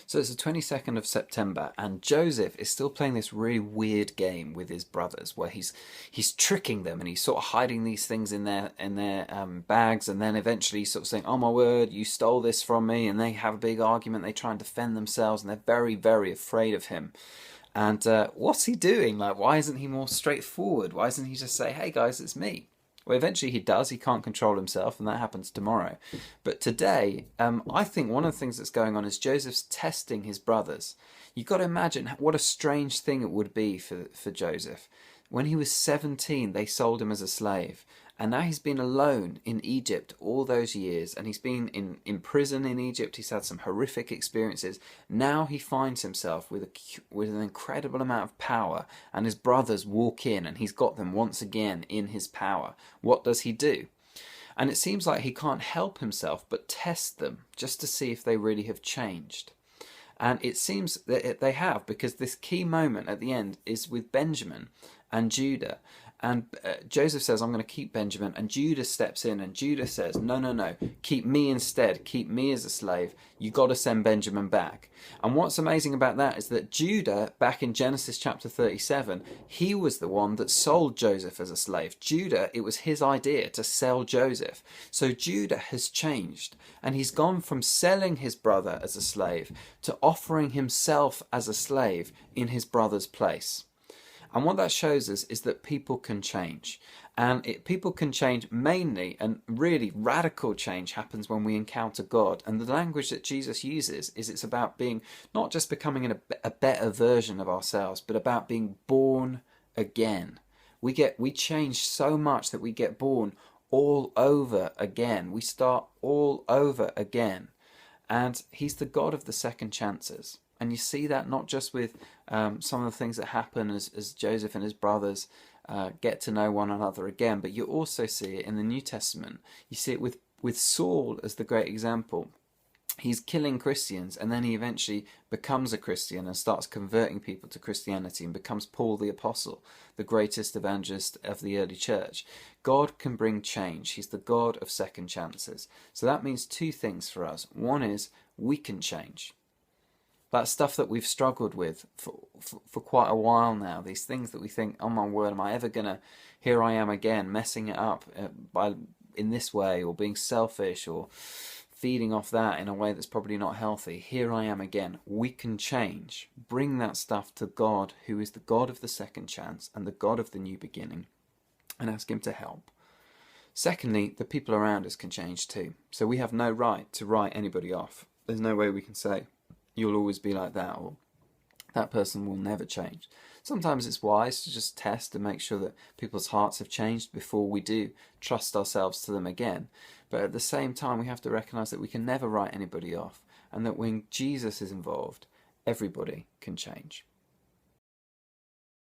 So it's the 22nd of September, and Joseph is still playing this really weird game with his brothers, where he's tricking them, and he's sort of hiding these things in their bags, and then eventually he's sort of saying, "Oh my word, you stole this from me," and they have a big argument. They try and defend themselves, and they're very, very afraid of him. And what's he doing? Like, why isn't he more straightforward? Why doesn't he just say, "Hey guys, it's me"? Well, eventually he does. He can't control himself, and that happens tomorrow. But today, I think one of the things that's going on is Joseph's testing his brothers. You've got to imagine what a strange thing it would be for Joseph. When he was 17, they sold him as a slave. And now he's been alone in Egypt all those years, and he's been in prison in Egypt. He's had some horrific experiences. Now he finds himself with an incredible amount of power, and his brothers walk in, and he's got them once again in his power. What does he do? And it seems like he can't help himself but test them just to see if they really have changed. And it seems that they have, because this key moment at the end is with Benjamin and Judah. And Joseph says, "I'm going to keep Benjamin." And Judah steps in, and Judah says, "No, no, no, keep me instead. Keep me as a slave. You got to send Benjamin back." And what's amazing about that is that Judah, back in Genesis chapter 37, he was the one that sold Joseph as a slave. Judah, it was his idea to sell Joseph. So Judah has changed, and he's gone from selling his brother as a slave to offering himself as a slave in his brother's place. And what that shows us is that people can change. And people can change mainly, and really radical change happens when we encounter God. And the language that Jesus uses is it's about being, not just becoming a better version of ourselves, but about being born again. We change so much that we get born all over again. We start all over again. And he's the God of the second chances. And you see that not just with some of the things that happen as Joseph and his brothers get to know one another again, but you also see it in the New Testament. You see it with Saul as the great example. He's killing Christians, and then he eventually becomes a Christian and starts converting people to Christianity and becomes Paul the Apostle, the greatest evangelist of the early church. God can bring change. He's the God of second chances. So that means two things for us. One is we can change. That stuff that we've struggled with for quite a while now, these things that we think, "Oh my word, am I ever going to, here I am again, messing it up in this way, or being selfish, or feeding off that in a way that's probably not healthy. Here I am again." We can change. Bring that stuff to God, who is the God of the second chance and the God of the new beginning, and ask him to help. Secondly, the people around us can change too. So we have no right to write anybody off. There's no way we can say, "You'll always be like that," or "That person will never change." Sometimes it's wise to just test and make sure that people's hearts have changed before we do trust ourselves to them again. But at the same time, we have to recognise that we can never write anybody off, and that when Jesus is involved, everybody can change.